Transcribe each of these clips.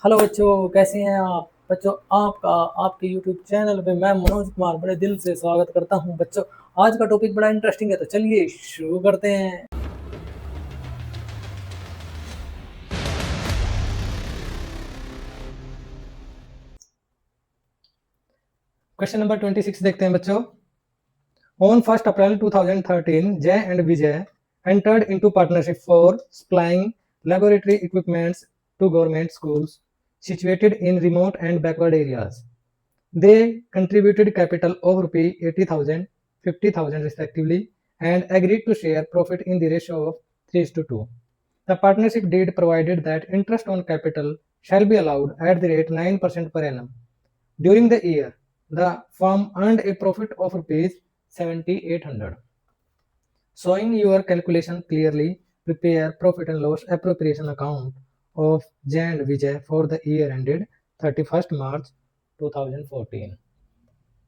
Hello बच्चों, कैसे हैं आप बच्चों। आपका आपके यूट्यूब चैनल पे मैं मनोज कुमार बड़े दिल से स्वागत करता हूं। बच्चों, आज का टॉपिक बड़ा इंटरेस्टिंग है, तो चलिए शुरू करते हैं। क्वेश्चन नंबर 26 देखते हैं बच्चों। On 1st April 2013, Jay and Vijay entered into partnership for supplying laboratory equipments to government schools situated in remote and backward areas. They contributed capital of rupee 80,000, 50,000 respectively, and agreed to share profit in the ratio of 3:2. The partnership deed provided that interest on capital shall be allowed at the rate 9% per annum. During the year, the firm earned a profit of rupees 7,800. Showing your calculation clearly, prepare profit and loss appropriation account of Jay and Vijay for the year ended 31st March 2014.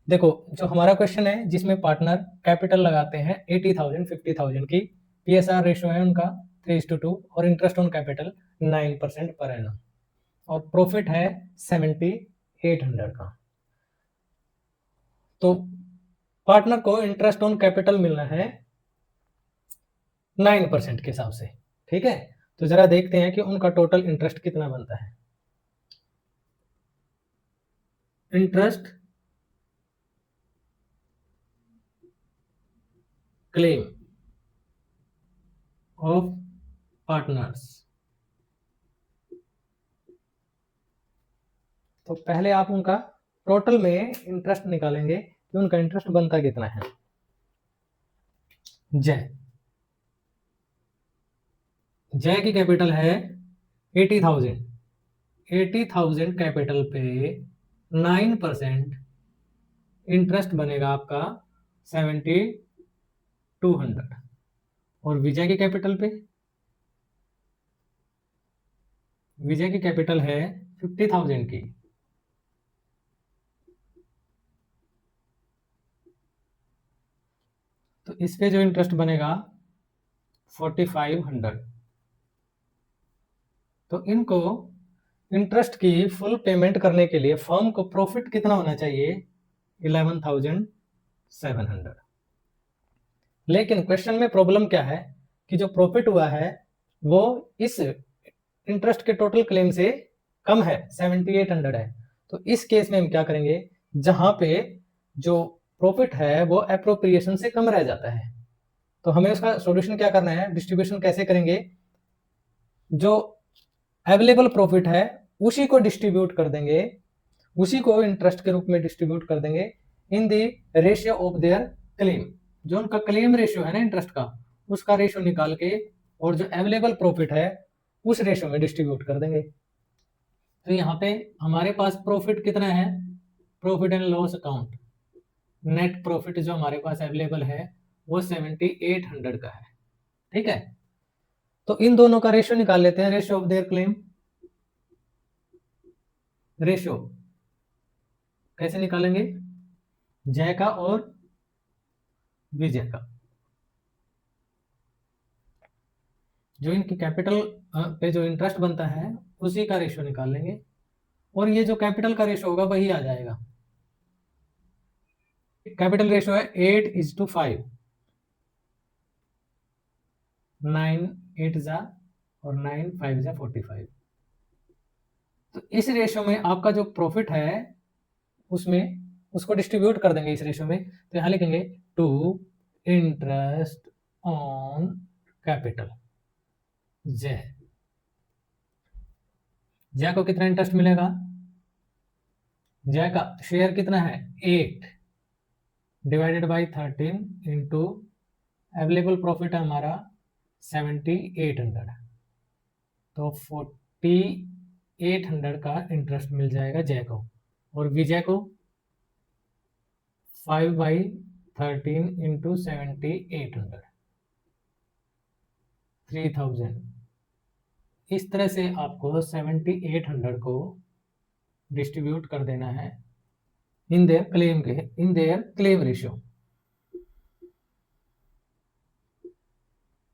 देखो, जो हमारा question है जिसमें partner capital लगाते हैं 80,000 50,000 की, PSR ratio है उनका 3:2 और interest on capital 9% per annum और प्रॉफिट है 7,800 का। तो पार्टनर को इंटरेस्ट ऑन कैपिटल मिलना है 9% के हिसाब से। ठीक है, तो जरा देखते हैं कि उनका टोटल इंटरेस्ट कितना बनता है। Interest claim of partners. तो पहले आप उनका टोटल में इंटरेस्ट निकालेंगे कि उनका इंटरेस्ट बनता कितना है। जय की कैपिटल है 80,000। 80,000 कैपिटल पे 9% इंटरेस्ट बनेगा आपका 7,200। और विजय की कैपिटल पे, विजय की कैपिटल है 50,000 की, तो इस पे जो इंटरेस्ट बनेगा 4,500। तो इनको इंटरेस्ट की फुल पेमेंट करने के लिए फर्म को प्रॉफिट कितना होना चाहिए? 11,700। लेकिन क्वेश्चन में प्रॉब्लम क्या है कि जो प्रॉफिट हुआ है वो इस इंटरेस्ट के टोटल क्लेम से कम है, 7,800 है। तो इस केस में हम क्या करेंगे, जहां पे जो प्रॉफिट है वो एप्रोप्रिएशन से कम रह जाता है, तो हमें उसका सॉल्यूशन क्या करना है, डिस्ट्रीब्यूशन कैसे करेंगे। जो अवेलेबल प्रॉफिट है उसी को डिस्ट्रीब्यूट कर देंगे, उसी को इंटरेस्ट के रूप में डिस्ट्रीब्यूट कर देंगे इन the ratio of their claim. जो उनका क्लेम रेशियो है ना इंटरेस्ट का, उसका रेशियो निकाल के और जो अवेलेबल प्रॉफिट है उस रेशियो में डिस्ट्रीब्यूट कर देंगे। तो यहाँ पे हमारे पास प्रॉफिट कितना है, profit and loss account, net profit जो हमारे पास अवेलेबल है वो 7,800 का है। ठीक है, तो इन दोनों का रेशियो निकाल लेते हैं, ratio of their claim. Ratio कैसे निकालेंगे, जय का और विजय का। जो इनकी कैपिटल पे जो इंटरेस्ट बनता है उसी का रेशियो निकाल लेंगे और ये जो कैपिटल का रेशियो होगा वही आ जाएगा। कैपिटल रेशियो है 8:5, 9 8 जा और 9 5 जा 45। तो इस रेशियो में आपका जो प्रॉफिट है उसमें उसको डिस्ट्रीब्यूट कर देंगे इस रेशियो में। तो यहां लिखेंगे टू इंटरेस्ट ऑन कैपिटल। जय को कितना इंटरेस्ट मिलेगा, जय का शेयर कितना है 8 divided by 13 into available profit है हमारा 7,800, तो 4,800 का इंटरेस्ट मिल जाएगा जय को। और विजय को 5/13 इंटू 7,800, 3,000। इस तरह से आपको 7,800 को डिस्ट्रीब्यूट कर देना है इन देयर क्लेम रेशियो।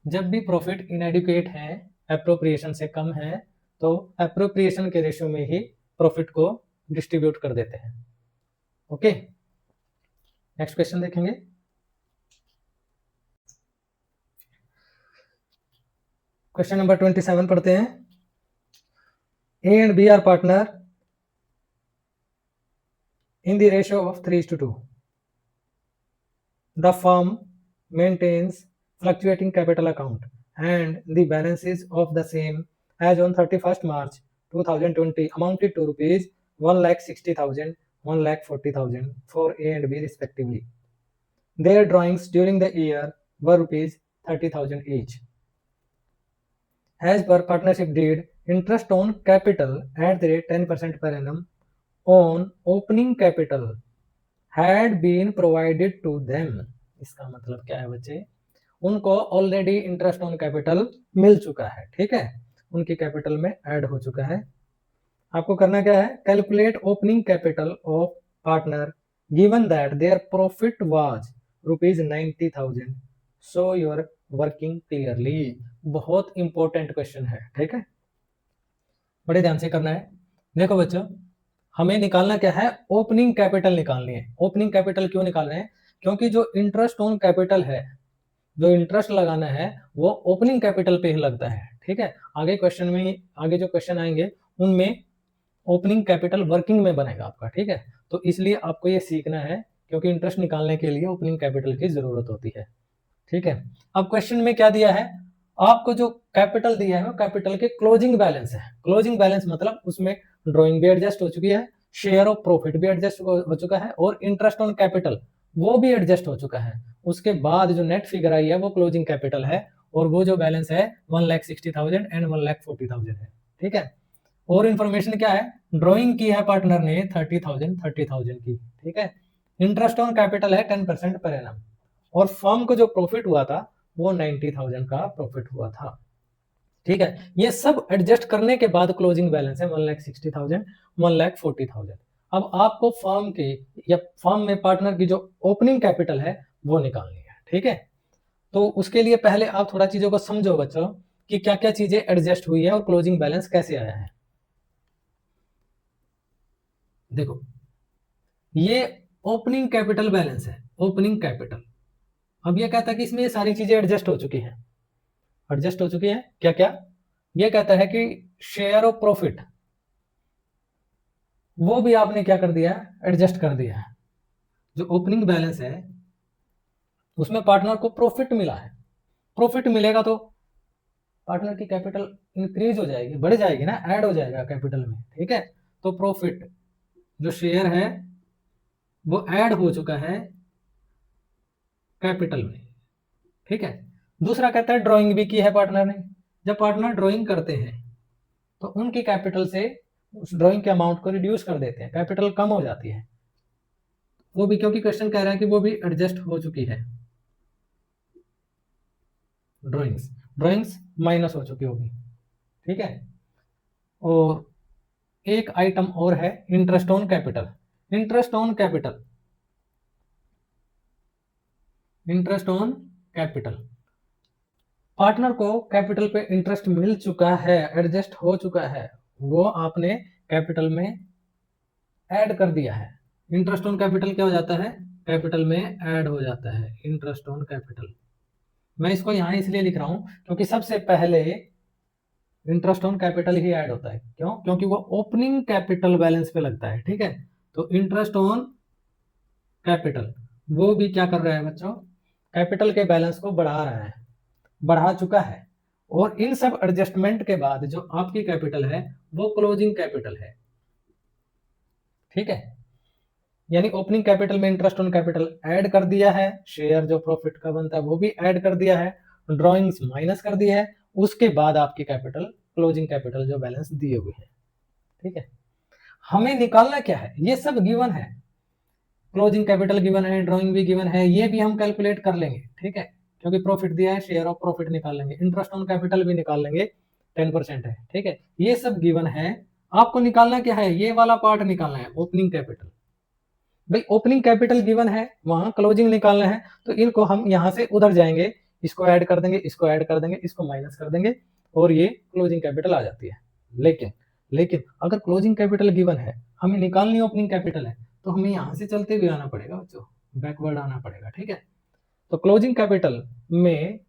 जब भी प्रॉफिट इनएडिक्वेट है, एप्रोप्रिएशन से कम है, तो एप्रोप्रिएशन के रेशियो में ही प्रॉफिट को डिस्ट्रीब्यूट कर देते हैं। ओके, नेक्स्ट क्वेश्चन देखेंगे। क्वेश्चन नंबर 27 पढ़ते हैं। A and B are partner in the ratio of 3:2. The firm maintains fluctuating capital account and the balances of the same as on 31st March 2020 amounted to rupees 1,60,000, 1,40,000 for A and B respectively. Their drawings during the year were rupees 30,000 each. As per partnership deed, interest on capital at the rate 10% per annum on opening capital had been provided to them. इसका मतलब क्या है बच्चे, उनको already interest on capital मिल चुका है, ठीक है, उनकी कैपिटल में ऐड हो चुका है। आपको करना क्या है, calculate opening capital of partner given that their profit was rupees 90,000, so your working clearly. बहुत इंपॉर्टेंट क्वेश्चन है, ठीक है, बड़े ध्यान से करना है। देखो बच्चों, हमें निकालना क्या है, ओपनिंग कैपिटल निकालनी है। ओपनिंग कैपिटल क्यों निकाल रहे हैं, क्योंकि जो इंटरेस्ट ऑन कैपिटल है, जो इंटरेस्ट लगाना है वो ओपनिंग कैपिटल पे ही लगता है, ठीक है। आगे क्वेश्चन में, आगे जो क्वेश्चन आएंगे उनमें ओपनिंग कैपिटल वर्किंग में बनेगा आपका, ठीक है। तो इसलिए आपको ये सीखना है, क्योंकि इंटरेस्ट निकालने के लिए ओपनिंग कैपिटल की जरूरत होती है, ठीक है। अब क्वेश्चन में क्या दिया है, आपको जो कैपिटल दिया है वो कैपिटल के क्लोजिंग बैलेंस है। क्लोजिंग बैलेंस मतलब उसमें ड्रॉइंग भी एडजस्ट हो चुकी है, शेयर ऑफ प्रॉफिट भी एडजस्ट हो चुका है और इंटरेस्ट ऑन कैपिटल वो भी एडजस्ट हो चुका है। उसके बाद जो नेट फिगर आई है वो क्लोजिंग कैपिटल है और वो जो बैलेंस है 1,60,000 एंड 1,40,000 है, ठीक है। और इन्फॉर्मेशन क्या है, ड्रॉइंग की है पार्टनर ने 30,000 की, ठीक है। इंटरेस्ट ऑन कैपिटल है 10% पर एनम और फर्म को जो प्रॉफिट हुआ था वो 90,000 का प्रॉफिट हुआ था, ठीक है। ये सब एडजस्ट करने के बाद क्लोजिंग बैलेंस है 1,60,000, 1,40,000। अब आपको फर्म के या फर्म में पार्टनर की जो ओपनिंग कैपिटल है वो निकालनी है, ठीक है। तो उसके लिए पहले आप थोड़ा चीजों को समझो बच्चों कि क्या क्या चीजें एडजस्ट हुई है और क्लोजिंग बैलेंस कैसे आया है। देखो, ये ओपनिंग कैपिटल बैलेंस है, ओपनिंग कैपिटल। अब ये कहता है कि इसमें ये सारी चीजें एडजस्ट हो चुकी हैं, एडजस्ट हो चुकी है। क्या क्या, ये कहता है कि शेयर ऑफ प्रॉफिट वो भी आपने क्या कर दिया, एडजस्ट कर दिया है। जो ओपनिंग बैलेंस है उसमें पार्टनर को प्रॉफिट मिला है, प्रॉफिट मिलेगा तो पार्टनर की कैपिटल इंक्रीज हो जाएगी, बढ़ जाएगी ना, ऐड हो जाएगा कैपिटल में, ठीक है। तो प्रॉफिट जो शेयर है वो ऐड हो चुका है कैपिटल में, ठीक है। दूसरा कहता है ड्राइंग भी की है पार्टनर ने। जब पार्टनर ड्राइंग करते हैं तो उनकी कैपिटल से उस ड्राइंग के अमाउंट को रिड्यूस कर देते हैं, कैपिटल कम हो जाती है, वो भी क्योंकि क्वेश्चन कह रहा है कि वो भी एडजस्ट हो चुकी है। ड्राइंग्स माइनस हो चुकी होगी, ठीक है। और एक आइटम और है interest on capital. Interest on capital, interest on capital, partner को कैपिटल पे इंटरेस्ट मिल चुका है, एडजस्ट हो चुका है, वो आपने कैपिटल में ऐड कर दिया है। इंटरेस्ट ऑन कैपिटल क्या हो जाता है, कैपिटल में ऐड हो जाता है इंटरेस्ट ऑन कैपिटल। मैं इसको यहां इसलिए लिख रहा हूं क्योंकि सबसे पहले interest on capital he add होता है। क्यों, क्योंकि वो ओपनिंग कैपिटल बैलेंस पे लगता है, ठीक है। तो इंटरेस्ट ऑन कैपिटल वो भी क्या कर रहा है बच्चों, कैपिटल के बैलेंस को बढ़ा रहा है, बढ़ा चुका है। और इन सब एडजस्टमेंट के बाद जो आपकी कैपिटल है वो क्लोजिंग कैपिटल है, ठीक है। यानी ओपनिंग कैपिटल में इंटरेस्ट ऑन कैपिटल ऐड कर दिया है, शेयर जो प्रॉफिट का बनता है वो भी ऐड कर दिया है, ड्राइंग्स माइनस कर दिया है, उसके बाद आपकी कैपिटल क्लोजिंग कैपिटल जो बैलेंस दिए हुए हैं, ठीक है। हमें निकालना क्या है, ये सब गिवन है, क्लोजिंग कैपिटल गिवन है, ड्राइंग भी गिवन है, ये भी हम कैलकुलेट कर लेंगे, ठीक है, क्योंकि प्रॉफिट दिया है, शेयर ऑफ प्रॉफिट निकाल लेंगे, इंटरेस्ट ऑन कैपिटल भी निकाल लेंगे, 10% है, ठीक है। ये सब गिवन है। आपको निकालना क्या है, ये वाला पार्ट निकालना है, ओपनिंग कैपिटल। भाई ओपनिंग कैपिटल गिवन है, वहां क्लोजिंग निकालना है, तो इनको हम यहां से उधर जाएंगे, इसको ऐड कर देंगे, इसको ऐड कर देंगे, इसको माइनस कर देंगे और ये क्लोजिंग कैपिटल आ जाती है, लेकिन लेकिन अगर क्लोजिंग कैपिटल गिवन है, हमें निकालनी ओपनिंग कैपिटल है, तो हमें यहाँ से चलते हुए आना पड़ेगा बच्चों, बैकवर्ड आना पड़ेगा, ठीक है। तो क्लोजिंग कैपिटल में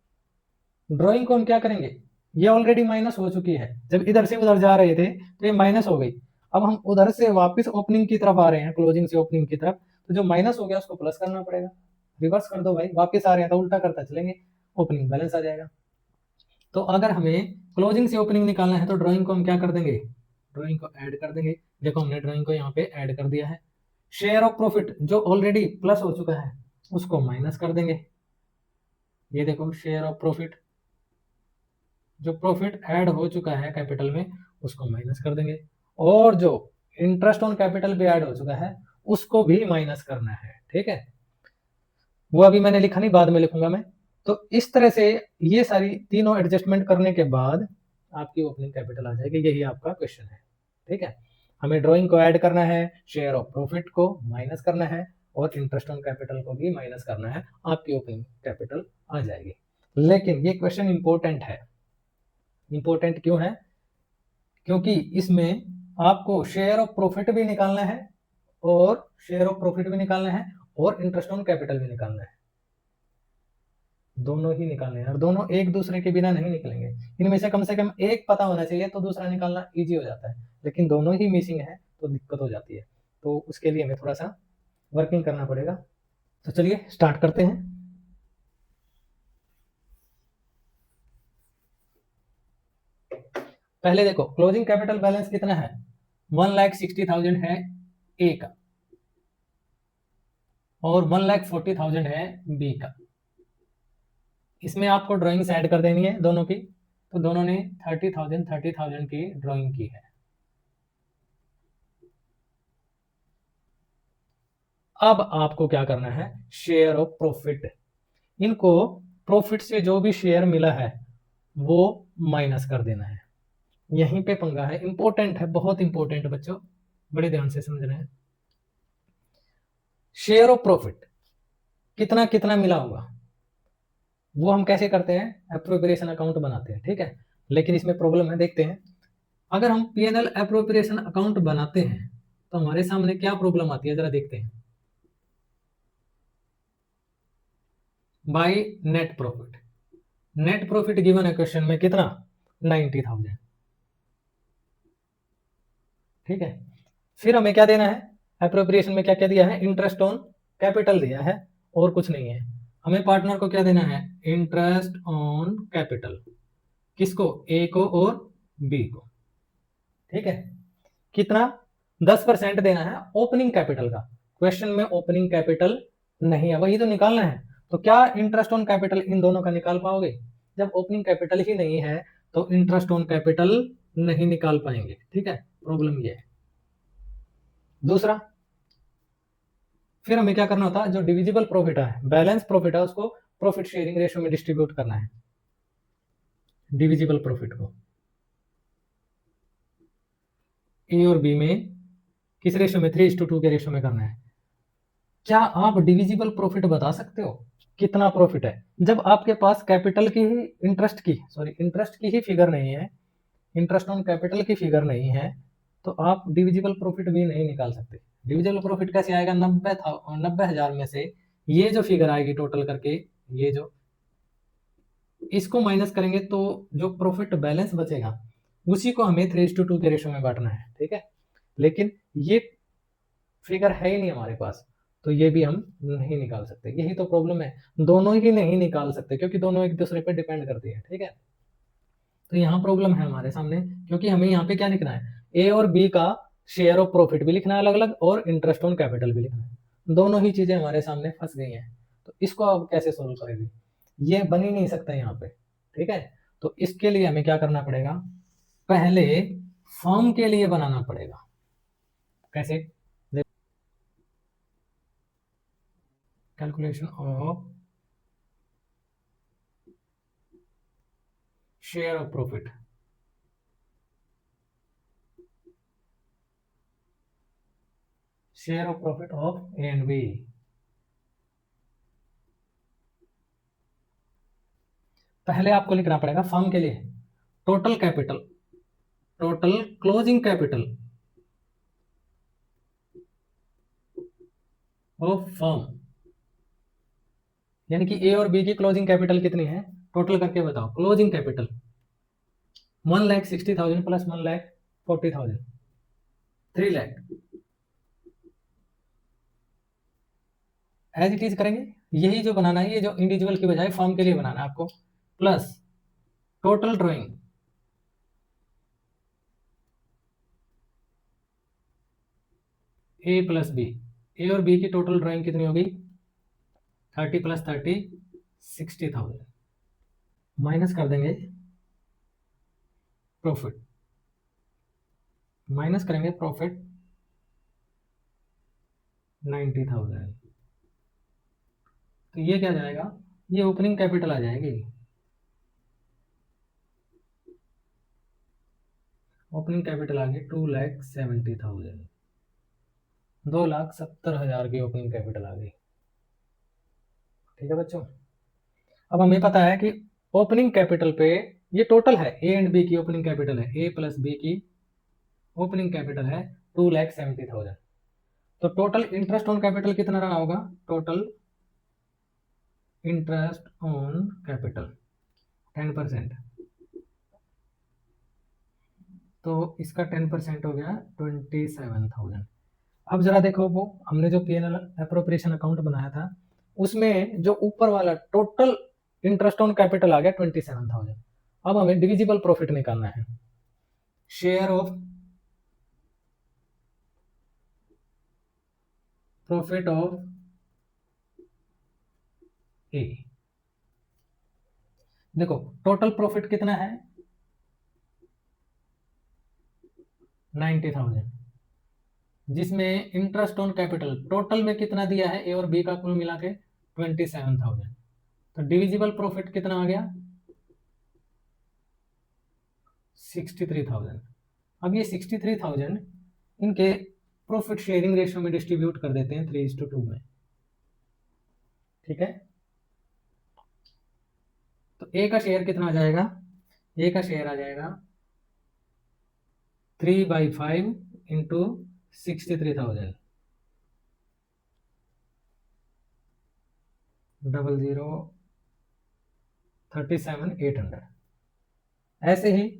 ड्राइंग को हम क्या करेंगे, ये ऑलरेडी माइनस हो चुकी है, जब इधर से उधर जा रहे थे तो ये माइनस हो गई। अब हम उधर से वापस ओपनिंग की तरफ आ रहे हैं, क्लोजिंग से ओपनिंग की तरफ, तो जो माइनस हो गया उसको प्लस करना पड़ेगा। रिवर्स कर दो भाई, वापस आ रहे हैं तो उल्टा करता चलेंगे, ओपनिंग बैलेंस आ जाएगा। तो अगर हमें क्लोजिंग से ओपनिंग निकालना है तो ड्राइंग को हम क्या कर देंगे, ड्राइंग को ऐड कर देंगे। देखो हमने ड्राइंग को यहाँ पे ऐड कर दिया है। शेयर ऑफ प्रॉफिट जो ऑलरेडी प्लस हो चुका है उसको माइनस कर देंगे। ये देखो शेयर ऑफ प्रॉफिट, जो प्रॉफिट ऐड हो चुका है कैपिटल में उसको माइनस कर देंगे, और जो इंटरेस्ट ऑन कैपिटल भी ऐड हो चुका है उसको भी माइनस करना है, ठीक है। वो अभी मैंने लिखा नहीं, बाद में लिखूंगा मैं। तो इस तरह से ये सारी तीनों एडजस्टमेंट करने के बाद आपकी ओपनिंग कैपिटल आ जाएगी। यही आपका क्वेश्चन है, ठीक है। हमें ड्राइंग को ऐड करना है, शेयर ऑफ प्रॉफिट को माइनस करना है, और इंटरेस्ट ऑन कैपिटल को भी माइनस करना है, आपकी ओपनिंग कैपिटल आ जाएगी। लेकिन ये क्वेश्चन इंपॉर्टेंट है। इंपॉर्टेंट क्यों है, क्योंकि इसमें आपको शेयर ऑफ प्रॉफिट भी निकालना है, और शेयर ऑफ प्रॉफिट भी निकालना है, और इंटरेस्ट ऑन कैपिटल भी निकालना है। दोनों ही निकालने हैं, और दोनों एक दूसरे के बिना नहीं निकलेंगे। इनमें से कम एक पता होना चाहिए तो दूसरा निकालना इजी हो जाता है, लेकिन दोनों ही मिसिंग है तो दिक्कत हो जाती है। तो उसके लिए हमें थोड़ा सा वर्किंग करना पड़ेगा। तो चलिए स्टार्ट करते हैं। पहले देखो क्लोजिंग कैपिटल बैलेंस कितना है, 1,60,000 है ए का, और 1,40,000 है बी का। इसमें आपको ड्राइंग्स ऐड कर देनी है दोनों की, तो दोनों ने 30,000 की ड्राइंग की है। अब आपको क्या करना है, शेयर ऑफ प्रॉफिट, इनको प्रॉफिट से जो भी शेयर मिला है वो माइनस कर देना है। यहीं पे पंगा है, इंपॉर्टेंट है, बहुत इंपॉर्टेंट बच्चों, बड़े ध्यान से समझ रहे हैं। शेयर ऑफ प्रॉफिट कितना कितना मिला होगा वो हम कैसे करते हैं, एप्रोप्रिएशन अकाउंट बनाते हैं, ठीक है। लेकिन इसमें प्रॉब्लम है, देखते हैं। अगर हम पीएनएल एप्रोप्रिएशन अकाउंट बनाते हैं तो हमारे सामने क्या प्रॉब्लम आती है, जरा देखते हैं। By net profit, net profit given है क्वेश्चन में कितना, 90,000, ठीक है। फिर हमें क्या देना है, एप्रोप्रिएशन में क्या क्या दिया है, इंटरेस्ट ऑन कैपिटल दिया है, और कुछ नहीं है। हमें पार्टनर को क्या देना है, इंटरेस्ट ऑन कैपिटल, किसको, ए को और बी को, ठीक है। कितना, 10% देना है ओपनिंग कैपिटल का। क्वेश्चन में ओपनिंग कैपिटल नहीं है, वही तो निकालना है। तो क्या इंटरेस्ट ऑन कैपिटल इन दोनों का निकाल पाओगे, जब ओपनिंग कैपिटल ही नहीं है तो इंटरेस्ट ऑन कैपिटल नहीं निकाल पाएंगे, ठीक है। प्रॉब्लम ये है। दूसरा, फिर हमें क्या करना होता है, जो डिविजिबल प्रॉफिट है, बैलेंस प्रॉफिट है, उसको प्रॉफिट शेयरिंग रेशियो में डिस्ट्रीब्यूट करना है। डिविजिबल प्रॉफिट को ए और बी में किस रेशियो में, 3:2 के रेशियो में करना है। क्या आप डिविजिबल प्रॉफिट बता सकते हो कितना प्रॉफिट है, जब आपके पास कैपिटल की ही इंटरेस्ट की ही फिगर नहीं है, इंटरेस्ट ऑन कैपिटल की फिगर नहीं है, तो आप डिविजिबल प्रॉफिट भी नहीं निकाल सकते। डिविजिबल प्रॉफिट कैसे आएगा, 90,000 में से ये जो फिगर आएगी टोटल करके, ये जो इसको माइनस करेंगे तो जो प्रॉफिट बैलेंस बचेगा उसी को हमें 3:2 के रेशियो में बांटना है, ठीक है। लेकिन ये फिगर है ही नहीं हमारे पास, तो ये भी हम नहीं निकाल सकते। यही तो प्रॉब्लम है, दोनों ही नहीं निकाल सकते क्योंकि दोनों एक दूसरे पर डिपेंड करती है, ठीक है। तो यहाँ प्रॉब्लम है हमारे सामने, क्योंकि हमें यहाँ पे क्या लिखना है, ए और बी का शेयर ऑफ प्रॉफिट भी लिखना है अलग अलग, और इंटरेस्ट ऑन कैपिटल भी लिखना है। दोनों ही चीजें हमारे सामने फंस गई हैं, तो इसको आप कैसे सोल्व करेंगे, ये बन ही नहीं सकता यहाँ पे, ठीक है। तो इसके लिए हमें क्या करना पड़ेगा, पहले फर्म के लिए बनाना पड़ेगा। कैसे, calculation of share of profit, share of profit of A and B. पहले आपको लिखना पड़ेगा फर्म के लिए total capital, total closing capital of firm, यानी कि ए और बी की क्लोजिंग कैपिटल कितनी है, टोटल करके बताओ। Closing capital 1,60,000 plus 1,40,000, 3 lakh. As it is करेंगे, यही जो बनाना है, ये जो इंडिविजुअल की बजाय फर्म के लिए बनाना है आपको, plus total drawing A plus B, A और बी की टोटल ड्राइंग कितनी होगी, 30 प्लस 30 60,000, माइनस कर देंगे प्रॉफिट, माइनस करेंगे प्रॉफिट 90,000, तो ये क्या जाएगा, ये ओपनिंग कैपिटल आ जाएगी। ओपनिंग कैपिटल आ गई 2,70,000, 2,70,000 की ओपनिंग कैपिटल आ गई। ठीक है बच्चों, अब हमें पता है कि ओपनिंग कैपिटल पे ये टोटल है, ए एंड बी की ओपनिंग कैपिटल है, ए प्लस बी की ओपनिंग कैपिटल है 2,70,000, तो टोटल इंटरेस्ट ऑन कैपिटल कितना रहा होगा, टोटल इंटरेस्ट ऑन कैपिटल 10%, तो इसका 10% हो गया 27,000। अब जरा देखो, वो हमने जो पीएनएल अप्रोप्रिएशन अकाउंट बनाया था, उसमें जो ऊपर वाला टोटल इंटरेस्ट ऑन कैपिटल आ गया 27,000। अब हमें डिविजिबल प्रॉफिट निकालना है, शेयर ऑफ प्रॉफिट ऑफ ए। देखो टोटल प्रॉफिट कितना है 90,000, जिसमें इंटरेस्ट ऑन कैपिटल टोटल में कितना दिया है, ए और बी का कुल मिला के 27,000, तो डिविजिबल प्रॉफिट कितना आ गया 63,000। अब ये 63,000 इनके प्रॉफिट शेयरिंग रेशियो में डिस्ट्रीब्यूट कर देते हैं 3:2 में। ठीक है, तो ए का शेयर कितना आ जाएगा, ए का शेयर आ जाएगा 3/5 इंटू 63,000, 00,37,800। ऐसे ही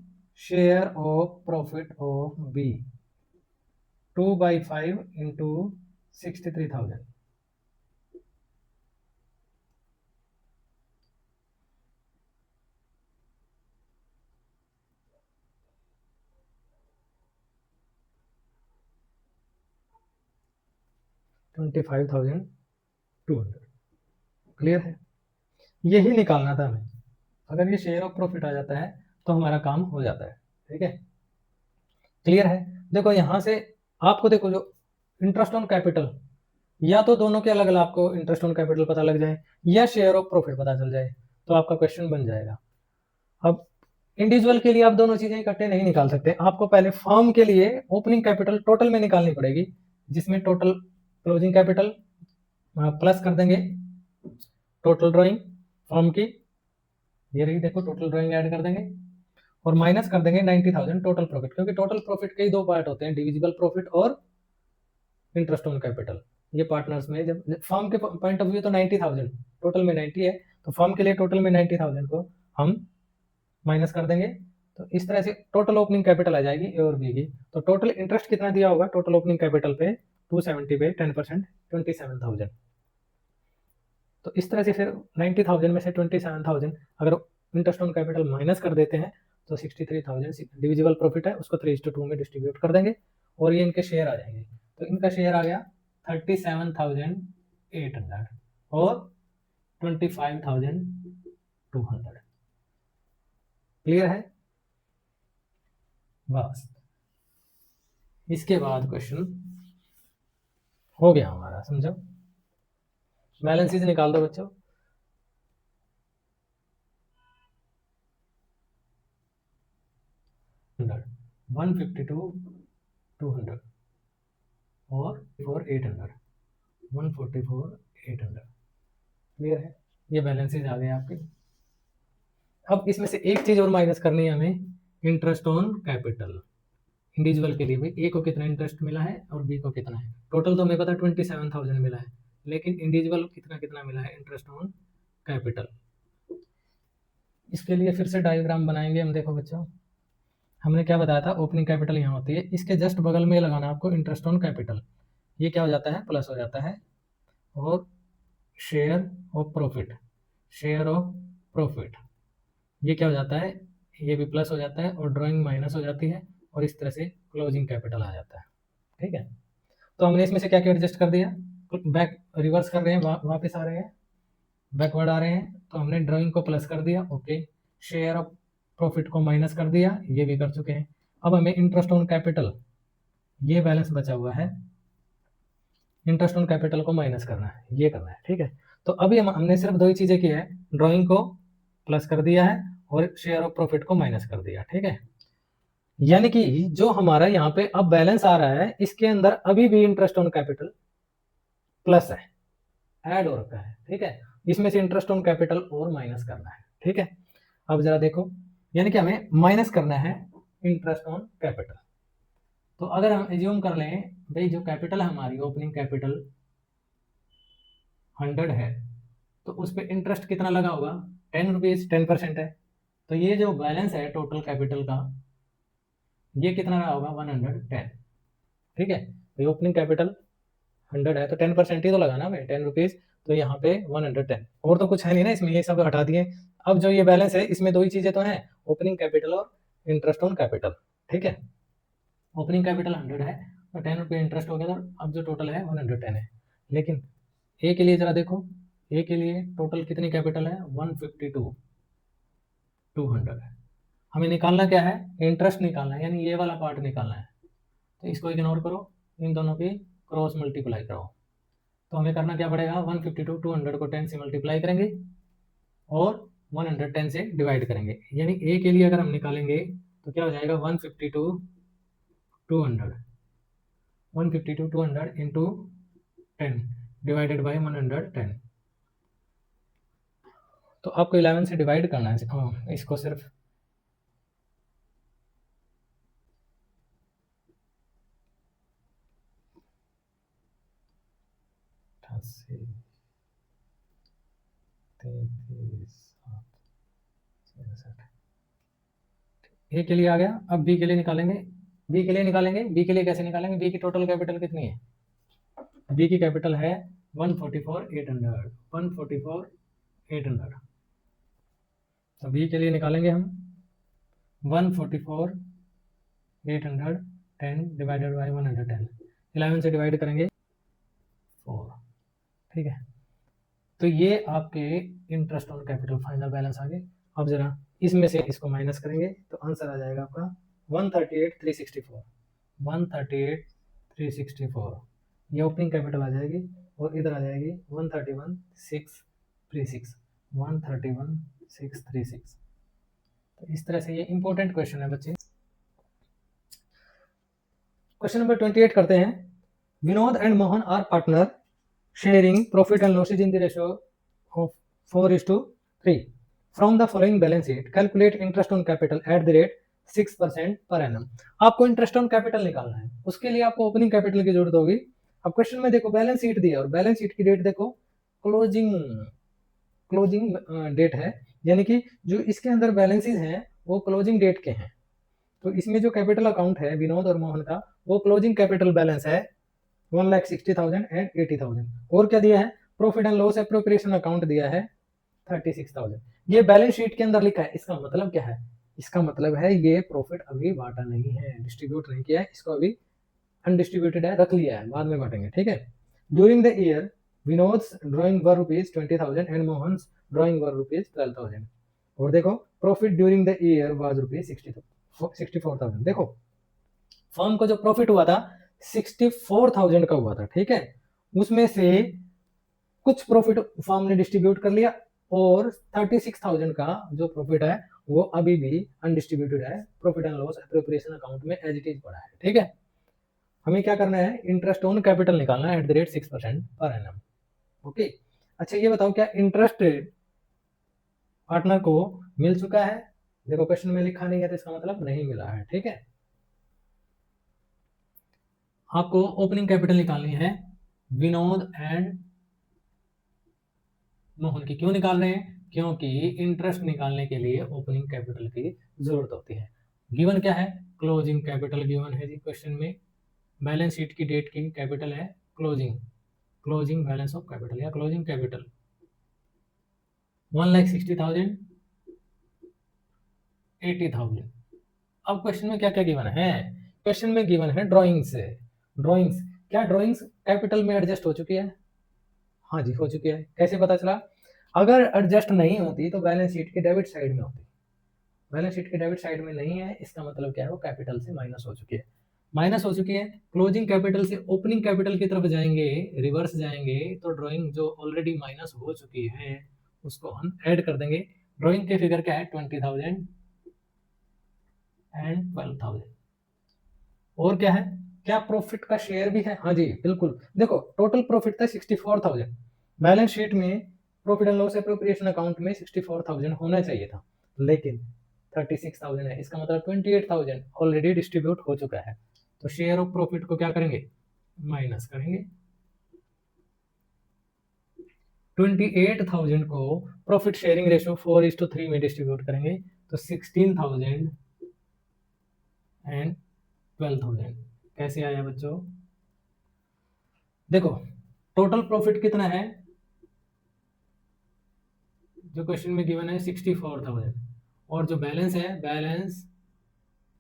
share of profit of B 2/5 into 63,000, 25,200। Clear है, यही निकालना था हमें। अगर ये शेयर ऑफ प्रॉफिट आ जाता है तो हमारा काम हो जाता है। ठीक है, क्लियर है। देखो यहाँ से आपको, देखो जो इंटरेस्ट ऑन कैपिटल, या तो दोनों के अलग अलग आपको इंटरेस्ट ऑन कैपिटल पता लग जाए, या शेयर ऑफ प्रॉफिट पता चल जाए, तो आपका क्वेश्चन बन जाएगा। अब इंडिविजुअल के लिए आप दोनों चीजें इकट्ठे नहीं निकाल सकते, आपको पहले फर्म के लिए ओपनिंग कैपिटल टोटल में निकालनी पड़ेगी, जिसमें टोटल क्लोजिंग कैपिटल प्लस कर देंगे टोटल ड्राइंग फर्म की, ये रही देखो टोटल ड्राइंग ऐड कर देंगे, और माइनस कर देंगे 90,000 टोटल प्रॉफिट, क्योंकि टोटल प्रॉफिट के ही दो पार्ट होते हैं, डिविजिबल प्रॉफिट और इंटरेस्ट ऑन कैपिटल। ये पार्टनर्स में, जब फर्म के पॉइंट ऑफ व्यू तो 90,000, टोटल में 90 है, तो फर्म के लिए टोटल में 90,000 को हम माइनस कर देंगे, तो इस तरह से टोटल ओपनिंग कैपिटल आ जाएगी ए और बी की। तो टोटल इंटरेस्ट कितना दिया होगा टोटल ओपनिंग कैपिटल पे, 270 पे 10% 27,000। तो इस तरह से फिर 90,000 में से 27,000 अगर इंटरेस्ट ऑन कैपिटल माइनस कर देते हैं, तो 63,000 डिविजिबल प्रॉफिट है, उसको 3:2 में डिस्ट्रीब्यूट कर देंगे, और ये इनके शेयर आ जाएंगे। तो इनका शेयर आ गया 37,800 और 25,200। क्लियर है, बस इसके बाद क्वेश्चन हो गया हमारा, समझो। बैलेंस शीट निकाल दो बच्चों। हंड्रेड 152,200 और 4,800 144,800। क्लियर है, ये बैलेंसेज आ गए आपके। अब इसमें से एक चीज और माइनस करनी है हमें, इंटरेस्ट ऑन कैपिटल। इंडिविजुअल के लिए भी ए को कितना इंटरेस्ट मिला है और बी को कितना है। टोटल तो हमें पता 27,000 मिला है, लेकिन इंडिविजुअल कितना कितना मिला है इंटरेस्ट ऑन कैपिटल। इसके लिए फिर से डायग्राम बनाएंगे हम। देखो बच्चों, हमने क्या बताया था, ओपनिंग कैपिटल यहाँ होती है, इसके जस्ट बगल में लगाना आपको इंटरेस्ट ऑन कैपिटल। ये क्या हो जाता है, प्लस हो जाता है। और share of profit, share of profit, ये क्या हो जाता है, ये भी प्लस हो जाता है और ड्राइंग माइनस हो जाती है और इस तरह से क्लोजिंग कैपिटल आ जाता है। ठीक है, तो हमने इसमें से क्या क्या एडजस्ट कर दिया, बैक रिवर्स कर रहे हैं, वापस आ रहे हैं, बैकवर्ड आ रहे हैं, तो हमने ड्राइंग को प्लस कर दिया, ओके। शेयर ऑफ प्रॉफिट को माइनस कर दिया, ये भी कर चुके हैं। अब हमें इंटरेस्ट ऑन कैपिटल, ये बैलेंस बचा हुआ है, इंटरेस्ट ऑन कैपिटल को माइनस करना है, ये करना है। ठीक है, तो अभी हमने सिर्फ दो ही चीजें की है, ड्राइंग को प्लस कर दिया है और शेयर ऑफ प्रॉफिट को माइनस कर दिया। ठीक है, यानी कि जो हमारा यहाँ पे अब बैलेंस आ रहा है, इसके अंदर अभी भी इंटरेस्ट ऑन कैपिटल प्लस है, ऐड हो रखा है। ठीक है, इसमें से इंटरेस्ट ऑन कैपिटल और माइनस करना है। ठीक है, अब जरा देखो, यानी कि हमें माइनस करना है इंटरेस्ट ऑन कैपिटल। तो अगर हम एज्यूम कर लें भाई, जो कैपिटल है हमारी, ओपनिंग कैपिटल 100 है, तो उस पर इंटरेस्ट कितना लगा होगा, 10 रुपीज, 10% है। तो ये जो बैलेंस है टोटल कैपिटल का, ये कितना रहा होगा, 110। ठीक है, तो ओपनिंग कैपिटल 100 है तो 10% ही तो लगाना भाई, 10 रुपीज, तो यहाँ पे 110, और तो कुछ है नहीं ना इसमें, ये सब हटा दिए। अब जो ये बैलेंस है, इसमें दो ही चीजें तो हैं, ओपनिंग कैपिटल और इंटरेस्ट ऑन कैपिटल। ठीक है, ओपनिंग कैपिटल 100 है तो 10 रुपये इंटरेस्ट हो गया, तो अब जो टोटल है 110 है। लेकिन ए के लिए जरा देखो, ए के लिए टोटल कितनी कैपिटल है, 152, 200 है। हमें निकालना क्या है, इंटरेस्ट निकालना है, यानी ये वाला पार्ट निकालना है। तो इसको इग्नोर करो, इन दोनों की क्रॉस मल्टीप्लाई करो। तो हमें करना क्या पड़ेगा, 152, 200 को 10 से मल्टीप्लाई करेंगे और 110 से डिवाइड करेंगे। यानी ए के लिए अगर हम निकालेंगे तो क्या हो जाएगा, 152, 200, 152, 200 इंटू 10 डिवाइडेड बाई 110। तो आपको 11 से डिवाइड करना है, हाँ, इसको सिर्फ ए के लिए आ गया। अब बी के लिए निकालेंगे, बी के लिए निकालेंगे, बी के लिए कैसे निकालेंगे, बी की टोटल कैपिटल कितनी है, बी की कैपिटल है 144,800, 144,800। तो बी के लिए निकालेंगे हम 144,800, 10 डिवाइडेड बाई 110, 11 से डिवाइड करेंगे 4। ठीक है, तो ये आपके interest on capital final balance आ गए। अब जरा इसमें से इसको माइनस करेंगे तो आंसर आ जाएगा आपका 138,364, 138,364, ये ओपनिंग कैपिटल आ जाएगी और इधर आ जाएगी 131,636, 131,636। तो इस तरह से ये इंपॉर्टेंट क्वेश्चन है बच्चे। क्वेश्चन नंबर 28 करते हैं। Vinod and Mohan are partner sharing profit and losses in the ratio of 4:3 from the following balance sheet calculate interest on capital at the rate 6% per annum. आपको इंटरेस्ट ऑन कैपिटल निकालना है, उसके लिए आपको ओपनिंग कैपिटल की जरूरत होगी। अब क्वेश्चन में देखो बैलेंस शीट दिया और बैलेंस शीट की डेट देखो क्लोजिंग डेट है, यानी कि जो इसके अंदर बैलेंसेस हैं वो क्लोजिंग डेट के हैं। तो इसमें जो कैपिटल अकाउंट है विनोद और मोहन का, वो क्लोजिंग कैपिटल बैलेंस है 1,60,000 एंड 80,000। और क्या दिया है, profit and loss appropriation account दिया है 36,000। ये बैलेंस शीट के अंदर लिखा है, इसका मतलब क्या है, इसका मतलब है ये प्रॉफिट अभी बांटा नहीं है, डिस्ट्रीब्यूट नहीं किया है, इसको अभी अनडिस्ट्रीब्यूटेड है, रख लिया है, बाद में बांटेंगे। ठीक है, during the year Vinod's drawing were ₹20,000 and Mohan's drawing were ₹12,000। और देखो profit during the year was ₹64,000। देखो फर्म को जो प्रॉफिट हुआ था 64,000 का हुआ था। ठीक है, उसमें से कुछ प्रॉफिट फर्म ने डिस्ट्रीब्यूट कर लिया और 36,000 का जो प्रॉफिट है वो अभी भी अनडिस्ट्रीब्यूटेड है, profit and loss appropriation account में एज इट इज पड़ा है। ठीक है, हमें क्या करना है, इंटरेस्ट ऑन कैपिटल निकालना है eight the rate 6% per annum. Okay, अच्छा ये बताओ क्या इंटरेस्ट पार्टनर को मिल चुका है, देखो क्वेश्चन में लिखा नहीं है तो इसका मतलब नहीं मिला है। ठीक है, आपको ओपनिंग कैपिटल निकालनी है विनोद एंड मोहन की। क्यों निकाल रहे हैं? क्योंकि इंटरेस्ट निकालने के लिए ओपनिंग कैपिटल की जरूरत होती है। गिवन क्या है? क्लोजिंग कैपिटल गिवन है जी क्वेश्चन में। बैलेंस शीट की डेट की कैपिटल है closing, closing balance of capital या क्लोजिंग कैपिटल 1,60,000, 80,000। अब क्वेश्चन में क्या क्या गिवन है? क्वेश्चन में गिवन है ड्राइंग्स। ड्राइंग्स, क्या ड्राइंग्स कैपिटल में एडजस्ट हो चुकी है? हाँ जी हो चुकी है। कैसे पता चला? अगर एडजस्ट नहीं होती तो बैलेंस शीट के डेबिट साइड में होती। बैलेंस शीट के डेबिट साइड में नहीं है, इसका मतलब क्या है? वो कैपिटल से माइनस हो चुकी है। माइनस हो चुकी है, क्लोजिंग कैपिटल से ओपनिंग कैपिटल की तरफ जाएंगे, रिवर्स जाएंगे तो ड्राइंग जो ऑलरेडी माइनस हो चुकी है उसको हम ऐड कर देंगे। ड्राइंग के फिगर क्या है? 20,000 एंड 12,000। और क्या है? क्या प्रॉफिट का शेयर भी है? हाँ जी बिल्कुल। देखो टोटल प्रॉफिट था 64,000। बैलेंस शीट में profit and loss appropriation account में 64,000 होना चाहिए था, लेकिन 36,000 है। इसका मतलब 28,000 ऑलरेडी डिस्ट्रीब्यूट हो चुका है। तो शेयर ऑफ प्रॉफिट को क्या करेंगे? माइनस करेंगे। 28,000 को प्रॉफिट शेयरिंग रेशियो 4:3 में डिस्ट्रीब्यूट करेंगे तो 16,000 एंड 12,000 कैसे आया बच्चों? देखो टोटल प्रॉफिट कितना है जो क्वेश्चन में गिवन है? 64,000। और जो बैलेंस है, balance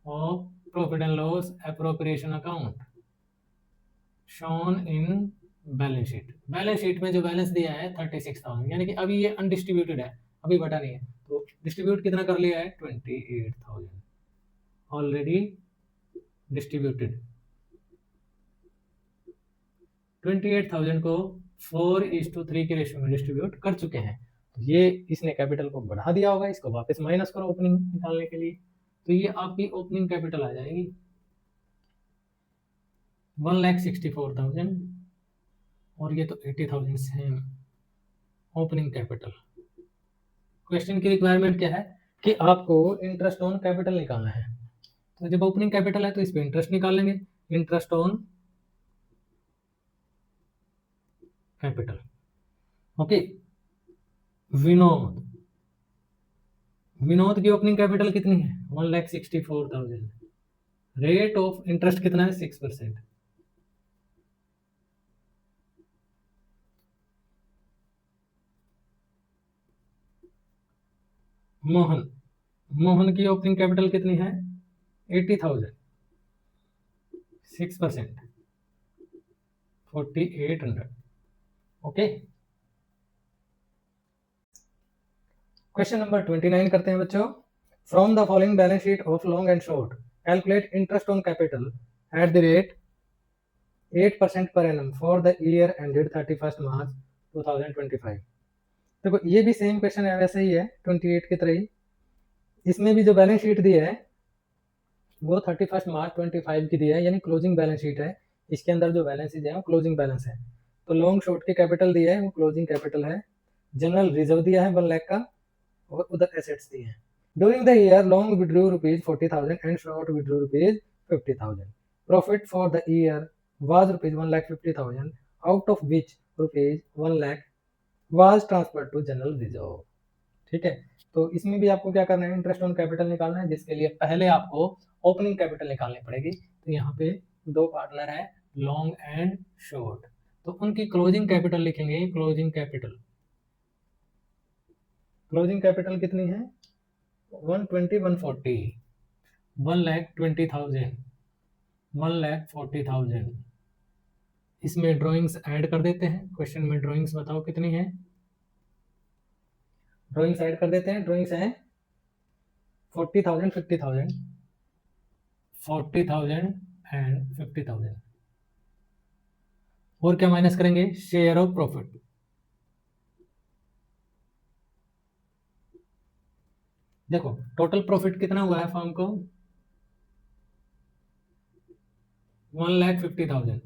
of profit and loss appropriation account shown in balance sheet. Balance sheet में जो बैलेंस दिया है 36,000, यानी कि अभी ये अनडिस्ट्रीब्यूटेड है, अभी बटा नहीं है। तो डिस्ट्रीब्यूट कितना कर लिया है? 28,000 ऑलरेडी डिस्ट्रीब्यूटेड। 28,000 को 4:3 के रेशियो में डिस्ट्रीब्यूट कर चुके हैं। तो ये इसने कैपिटल को बढ़ा दिया होगा, इसको वापस माइनस करो ओपनिंग निकालने के लिए, तो ये आपकी ओपनिंग कैपिटल आ जाएगी 1,64,000 और ये तो 80,000 सेम ओपनिंग कैपिटल। क्वेश्चन की रिक्वायरमेंट क्या है कि आपको इंटरेस्ट ऑन कैपिटल निकालना है। तो जब ओपनिंग कैपिटल है तो इस पे इंटरेस्ट निकाल लेंगे, interest on capital. Okay, Vinod, Vinod की ओपनिंग कैपिटल कितनी है? 1,64,000। रेट ऑफ इंटरेस्ट कितना है? 6%। मोहन, मोहन की ओपनिंग कैपिटल कितनी है? 80,000। 6%, 4,800। ओके, क्वेश्चन नंबर 29 करते हैं बच्चों। From the following balance sheet of long and short calculate interest on capital at the rate 8% per annum for the year ended 31st March 2025। देखो ये भी सेम क्वेश्चन है, वैसे ही है 28 की तरह ही। इसमें भी जो बैलेंस शीट दी है वो 31 मार्च 25 की दी है, यानी क्लोजिंग बैलेंस शीट है। इसके अंदर जो बैलेंस है वो क्लोजिंग बैलेंस है। तो लॉन्ग शॉर्ट की कैपिटल दी है वो क्लोजिंग कैपिटल है। जनरल रिजर्व दिया है 1 लाख का और उधर एसेट्स दिए हैं। During the year long withdrew rupees 40,000 and short withdrew rupees 50,000। Profit for the year was rupees 1,50,000 out of which rupees 1 lakh was transferred to general reserve। ठीक है, तो इसमें भी आपको क्या करना है? इंटरेस्ट ऑन कैपिटल निकालना है, जिसके लिए पहले आपको ओपनिंग कैपिटल निकालनी पड़ेगी। तो यहाँ पे दो पार्टनर है लॉन्ग एंड शॉर्ट, तो उनकी क्लोजिंग कैपिटल लिखेंगे। क्लोजिंग कैपिटल, क्लोजिंग कैपिटल कितनी है? 120, 140, 1,20,000, 1,40,000। इसमें ड्राइंग्स ऐड कर देते हैं। क्वेश्चन में ड्राइंग्स बताओ कितनी है? ड्राइंग्स ऐड कर देते हैं। ड्राइंग्स हैं 40,000, 50,000, 40,000 एंड 50,000। और क्या माइनस करेंगे? Share of profit. देखो टोटल प्रॉफिट कितना हुआ है फर्म को? 1,50,000,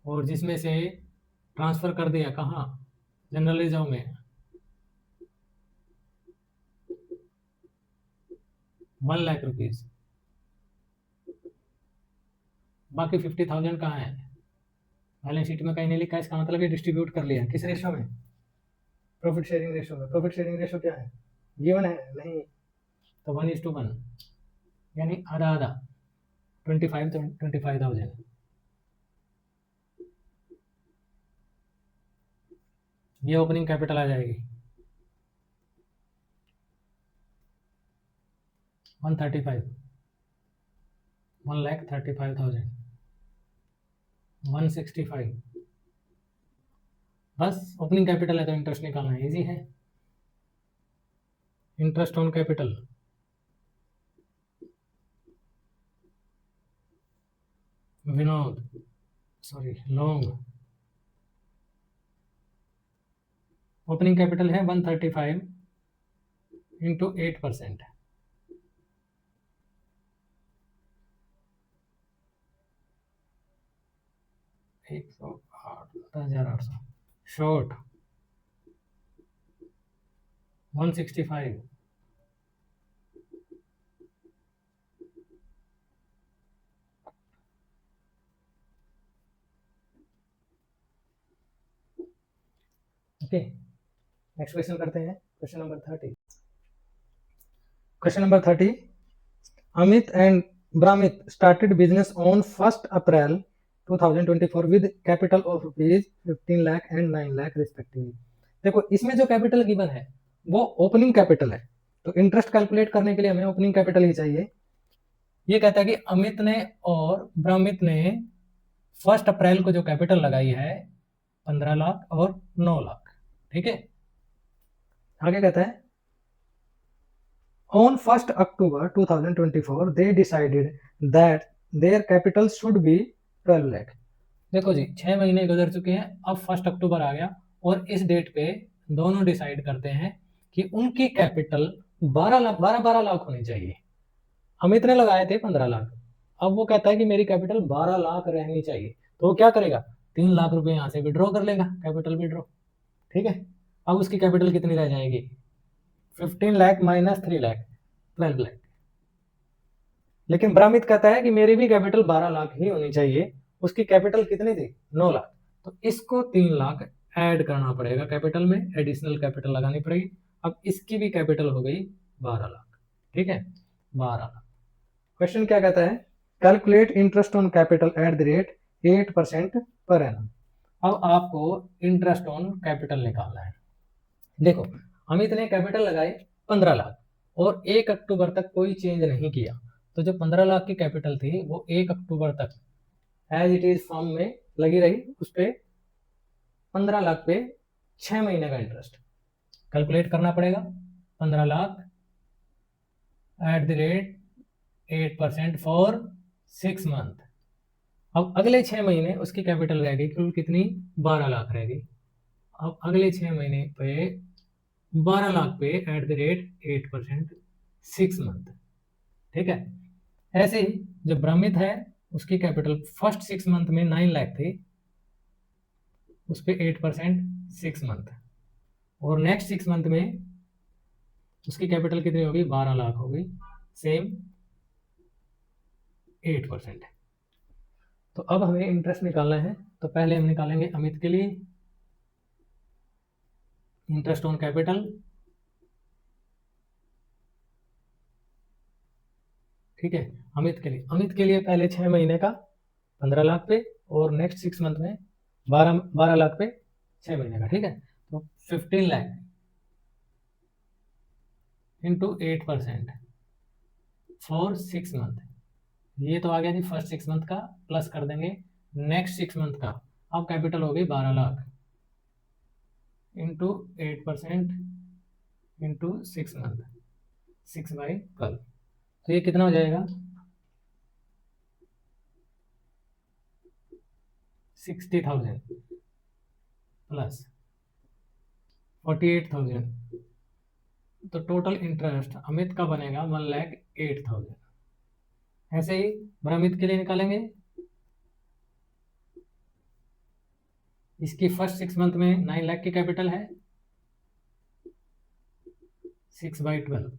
और जिसमें से ट्रांसफर कर दिया कहाँ? जनरल रिजर्व में 1 लाख रुपीज। बाकी 50,000 कहाँ है, बैलेंस शीट में कहीं नहीं लिखा है, इसका मतलब ये डिस्ट्रीब्यूट कर लिया किस रेशो में, प्रॉफिट शेयरिंग रेशो में। प्रॉफिट शेयरिंग रेशो क्या है, गिवन है नहीं, तो 1:1, यानी आधा आधा, 25,000। ये ओपनिंग कैपिटल आ जाएगी 135, 1,35,000, 165। बस ओपनिंग कैपिटल है तो इंटरेस्ट निकालना है, इजी है। Interest on capital, Vinod sorry long, opening capital है 135 into 8%, 108, 10,800। Short 165, okay. Next question करते हैं, question number 30। Question number 30, Amit and Bramit started business on 1 April 2024 with capital of rupees 15 lakh and 9 lakh respectively. देखो इसमें जो कैपिटल गिवन है वो ओपनिंग कैपिटल है, तो इंटरेस्ट कैलकुलेट करने के लिए हमें ओपनिंग कैपिटल ही चाहिए। ये कहता है कि अमित ने और ब्रामित ने 1 अप्रैल को जो कैपिटल लगाई है 15 लाख और 9 लाख, ठीक है। आगे कहता है on 1st October 2024 they decided that their capital should be 12 lakh। देखो जी 6 महीने गुजर चुके हैं, अब 1 अक्टूबर आ गया और इस डेट पे दोनों डिसाइड करते हैं कि उनकी कैपिटल 12 लाख होनी चाहिए। अमित ने लगाए थे 15 लाख, अब वो कहता है कि मेरी कैपिटल 12 लाख रहनी चाहिए, तो वो क्या करेगा, 3 लाख रुपए यहाँ से विड्रॉ कर लेगा, कैपिटल विड्रॉ, ठीक है। अब उसकी कैपिटल कितनी रह जाएगी, 15 लाख माइनस 3 लाख, 12 लाख। लेकिन ब्रामित कहता है कि मेरी भी कैपिटल 12 लाख ही होनी चाहिए, उसकी कैपिटल कितनी थी 9 लाख, तो इसको 3 लाख ऐड करना पड़ेगा कैपिटल में, एडिशनल कैपिटल लगानी पड़ेगी। अब इसकी भी कैपिटल हो गई 12 लाख, ठीक है 12 लाख। क्वेश्चन क्या कहता है, calculate interest on capital at the rate 8% per annum. अब आपको इंटरेस्ट ऑन कैपिटल निकालना है। देखो अमित ने कैपिटल लगाई 15 लाख और 1 अक्टूबर तक कोई चेंज नहीं किया, तो जो 15 लाख की कैपिटल थी वो 1 अक्टूबर तक एज इट इज फॉर्म में लगी रही, उस पर 15 लाख पे 6 महीने का इंटरेस्ट कैलकुलेट करना पड़ेगा। 15 lakh eight the rate 8% for 6 month. अब अगले 6 महीने उसकी कैपिटल रहेगी कुल कितनी, 12 लाख रहेगी। अब अगले 6 महीने पे 12 लाख पे एट द रेट 8% 6 मंथ, ठीक है। ऐसे ही जो ब्रह्मित है उसकी कैपिटल फर्स्ट 6 मंथ में 9 लाख थी, उस पर 8% 6 मंथ, और नेक्स्ट 6 मंथ में उसकी कैपिटल कितनी होगी, 12 लाख होगी, सेम 8%। तो अब हमें इंटरेस्ट निकालना है, तो पहले हम निकालेंगे अमित के लिए इंटरेस्ट ऑन कैपिटल, ठीक है। अमित के लिए पहले 6 महीने का 15 लाख पे और नेक्स्ट 6 मंथ में 12 लाख पे 6 महीने का, ठीक है। तो 15 लाख इंटू 8% फॉर 6 मंथ, ये तो आ गया जी फर्स्ट 6 मंथ का, प्लस कर देंगे नेक्स्ट 6 मंथ का। अब कैपिटल हो गई 12 लाख इंटू 8% इंटू 6 मंथ, 6/12, तो ये कितना हो जाएगा 60,000 प्लस 48,000, तो टोटल इंटरेस्ट अमित का बनेगा 1,08,000। ऐसे ही भ्रमित के लिए निकालेंगे, इसकी फर्स्ट 6 मंथ में 9 लाख की कैपिटल है, 6/12,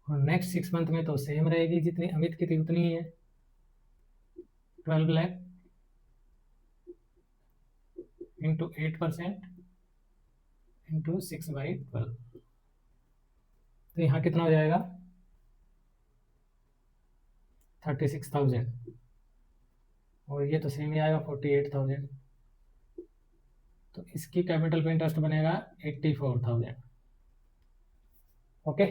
और नेक्स्ट 6 मंथ में तो सेम रहेगी, जितनी अमित की थी उतनी ही है, 12 लाख इंटू 8% इंटू 6/12, तो यहाँ कितना हो जाएगा 36,000, और ये तो सेम ही आएगा 48,000, तो इसकी कैपिटल पे इंटरेस्ट बनेगा 84,000। ओके।